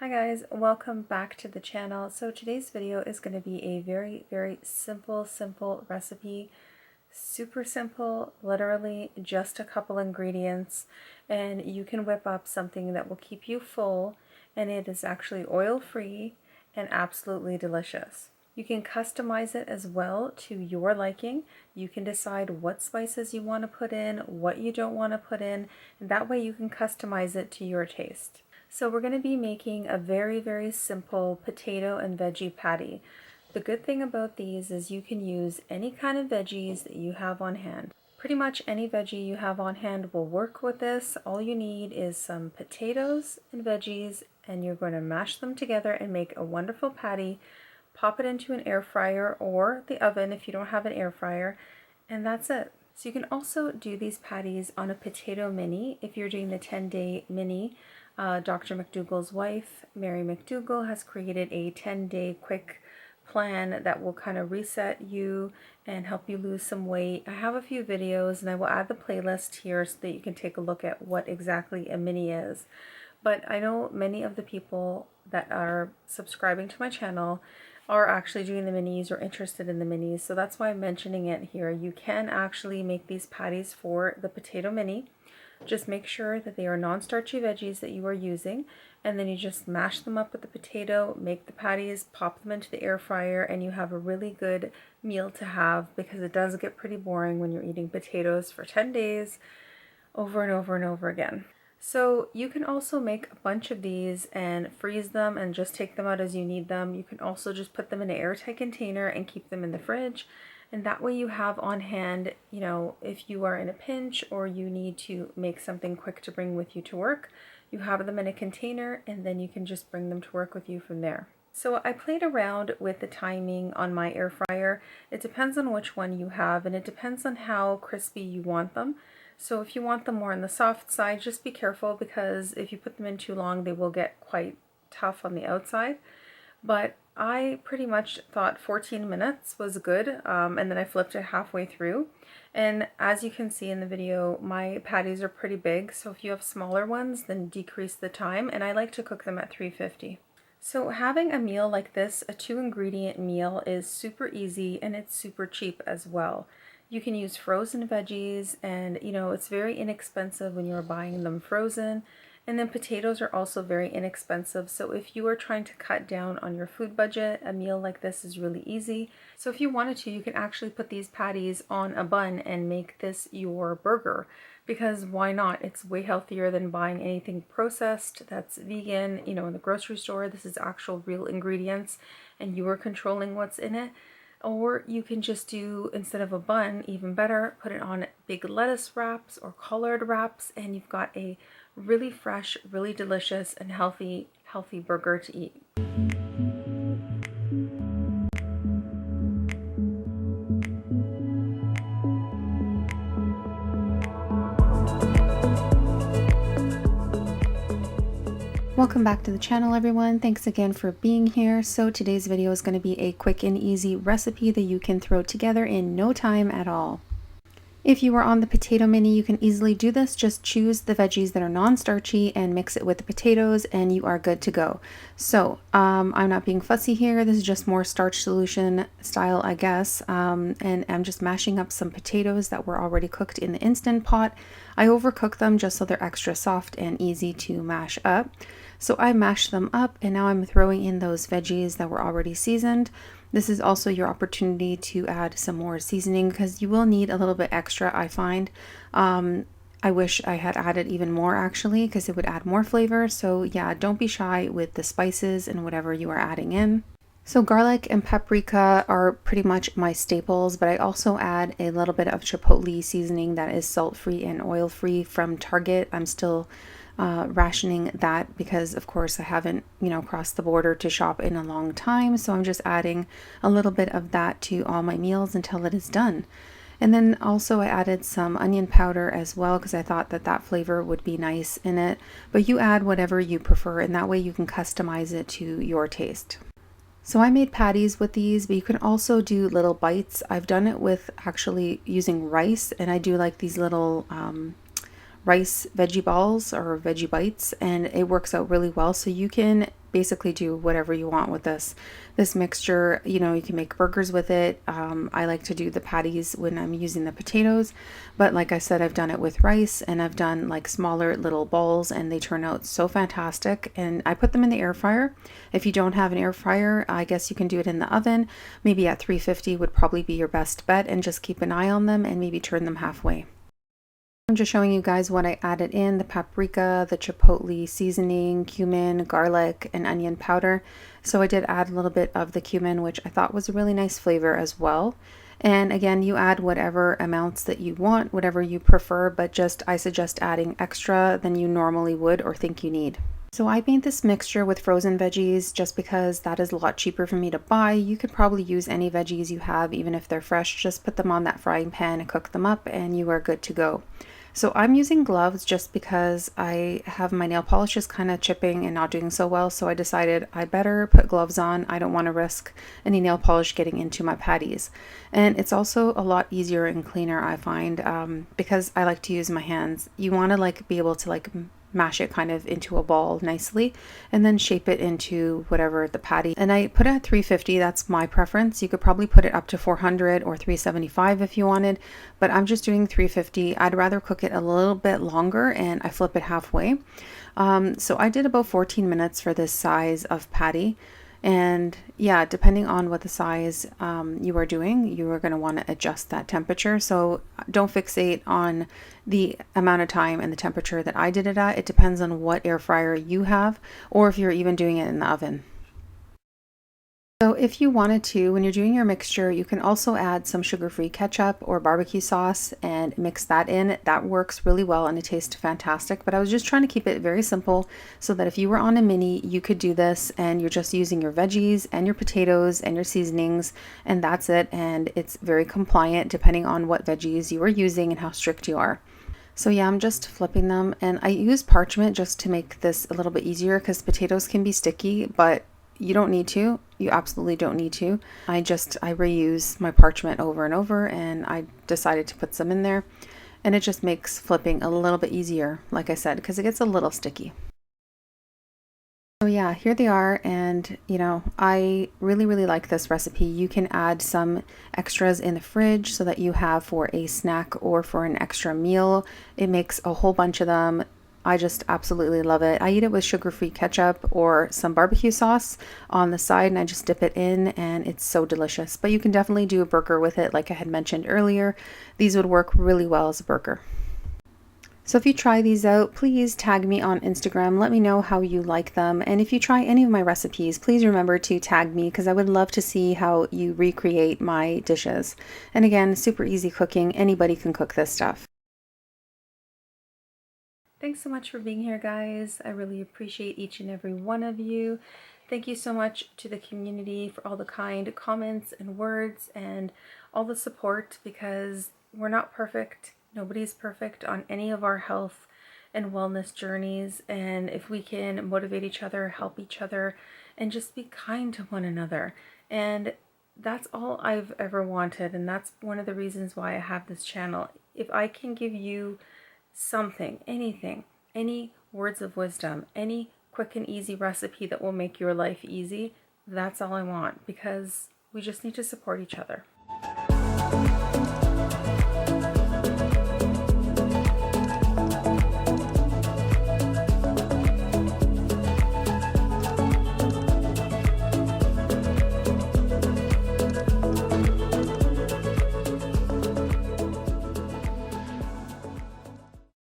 Hi guys, welcome back to the channel. So today's video is going to be a very simple recipe. Super simple, literally just a couple ingredients, and you can whip up something that will keep you full, and it is actually oil-free and absolutely delicious. You can customize it as well to your liking. You can decide what spices you want to put in, what you don't want to put in, and that way you can customize it to your taste. So we're going to be making a very simple potato and veggie patty. The good thing about these is you can use any kind of veggies that you have on hand. Pretty much any veggie you have on hand will work with this. All you need is some potatoes and veggies, and you're going to mash them together and make a wonderful patty. Pop it into an air fryer or the oven if you don't have an air fryer, and that's it. So you can also do these patties on a potato mini if you're doing the 10-day mini. Dr. McDougall's wife, Mary McDougall, has created a 10-day quick plan that will kind of reset you and help you lose some weight. I have a few videos and I will add the playlist here so that you can take a look at what exactly a mini is. But I know many of the people that are subscribing to my channel are actually doing the minis or interested in the minis, so that's why I'm mentioning it here. You can actually make these patties for the potato mini. Just make sure that they are non-starchy veggies that you are using, and then you just mash them up with the potato, make the patties, pop them into the air fryer, and you have a really good meal to have, because it does get pretty boring when you're eating potatoes for 10 days over and over again. So you can also make a bunch of these and freeze them and just take them out as you need them. You can also just put them in an airtight container and keep them in the fridge. And that way you have on hand, you know, if you are in a pinch or you need to make something quick to bring with you to work, you have them in a container and then you can just bring them to work with you from there. So I played around with the timing on my air fryer. It depends on which one you have, and it depends on how crispy you want them. So if you want them more on the soft side, just be careful, because if you put them in too long, they will get quite tough on the outside. But I pretty much thought 14 minutes was good, and then I flipped it halfway through. And as you can see in the video, my patties are pretty big, so if you have smaller ones, then decrease the time, and I like to cook them at 350. So having a meal like this, a 2-ingredient meal, is super easy and it's super cheap as well. You can use frozen veggies, and you know, it's very inexpensive when you're buying them frozen. And then potatoes are also very inexpensive, so if you are trying to cut down on your food budget, a meal like this is really easy. So if you wanted to, you can actually put these patties on a bun and make this your burger, because why not? It's way healthier than buying anything processed that's vegan, you know, in the grocery store. This is actual real ingredients and you are controlling what's in it. Or you can just do, instead of a bun, even better, put it on big lettuce wraps or collard wraps, and you've got a really fresh, really delicious, and healthy burger to eat. Welcome back to the channel, everyone. Thanks again for being here. So today's video is going to be a quick and easy recipe that you can throw together in no time at all. If you are on the potato mini, you can easily do this. Just choose the veggies that are non-starchy and mix it with the potatoes and you are good to go. So I'm not being fussy here. This is just more starch solution style, I guess. And I'm just mashing up some potatoes that were already cooked in the Instant Pot. I overcook them just so they're extra soft and easy to mash up. So I mashed them up, and now I'm throwing in those veggies that were already seasoned. This is also your opportunity to add some more seasoning, because you will need a little bit extra, I find. I wish I had added even more, actually, because it would add more flavor. So yeah, don't be shy with the spices and whatever you are adding in. So garlic and paprika are pretty much my staples, but I also add a little bit of chipotle seasoning that is salt-free and oil-free from Target. I'm still rationing that because, of course, I haven't, you know, crossed the border to shop in a long time. So I'm just adding a little bit of that to all my meals until it is done. And then also I added some onion powder as well, because I thought that that flavor would be nice in it. But you add whatever you prefer, and that way you can customize it to your taste. So I made patties with these, but you can also do little bites. I've done it with actually using rice, and I do like these little rice veggie balls or veggie bites, and it works out really well. So you can basically do whatever you want with this mixture. You know, you can make burgers with it. I like to do the patties when I'm using the potatoes, but like I said, I've done it with rice, and I've done like smaller little balls, and they turn out so fantastic. And I put them in the air fryer. If you don't have an air fryer, I guess you can do it in the oven. Maybe at 350 would probably be your best bet, and just keep an eye on them and maybe turn them halfway. I'm just showing you guys what I added in: the paprika, the chipotle seasoning, cumin, garlic, and onion powder. So I did add a little bit of the cumin, which I thought was a really nice flavor as well. And again, you add whatever amounts that you want, whatever you prefer, but I suggest adding extra than you normally would or think you need. So I made this mixture with frozen veggies just because that is a lot cheaper for me to buy. You could probably use any veggies you have, even if they're fresh. Just put them on that frying pan and cook them up, and you are good to go. So I'm using gloves just because I have my nail polishes kind of chipping and not doing so well. So I decided I better put gloves on. I don't want to risk any nail polish getting into my patties. And it's also a lot easier and cleaner, I find, because I like to use my hands. You want to like be able to like mash it kind of into a ball nicely and then shape it into whatever the patty. And I put it at 350. That's my preference. You could probably put it up to 400 or 375 if you wanted, but I'm just doing 350. I'd rather cook it a little bit longer, and I flip it halfway. So I did about 14 minutes for this size of patty. And yeah, depending on what the size you are doing, you are going to want to adjust that temperature. So don't fixate on the amount of time and the temperature that I did it at. It depends on what air fryer you have, or if you're even doing it in the oven. So if you wanted to, when you're doing your mixture, you can also add some sugar-free ketchup or barbecue sauce and mix that in. That works really well and it tastes fantastic. But I was just trying to keep it very simple so that if you were on a mini, you could do this and you're just using your veggies and your potatoes and your seasonings, and that's it. And it's very compliant depending on what veggies you are using and how strict you are. So yeah, I'm just flipping them, and I use parchment just to make this a little bit easier because potatoes can be sticky, but you don't need to. You absolutely don't need to. I reuse my parchment over and over, and I decided to put some in there, and it just makes flipping a little bit easier, like I said, because it gets a little sticky. So yeah, here they are, and you know, I really like this recipe. You can add some extras in the fridge so that you have for a snack or for an extra meal. It makes a whole bunch of them. I just absolutely love it. I eat it with sugar-free ketchup or some barbecue sauce on the side, and I just dip it in, and it's so delicious. But you can definitely do a burger with it, like I had mentioned earlier. These would work really well as a burger. So if you try these out, please tag me on Instagram. Let me know how you like them. And if you try any of my recipes, please remember to tag me because I would love to see how you recreate my dishes. And again, super easy cooking. Anybody can cook this stuff. Thanks so much for being here, guys. I really appreciate each and every one of you. Thank you so much to the community for all the kind comments and words and all the support, because we're not perfect. Nobody's perfect on any of our health and wellness journeys. And if we can motivate each other, help each other, and just be kind to one another. And that's all I've ever wanted. And that's one of the reasons why I have this channel. If I can give you something, anything, any words of wisdom, any quick and easy recipe that will make your life easy, that's all I want, because we just need to support each other.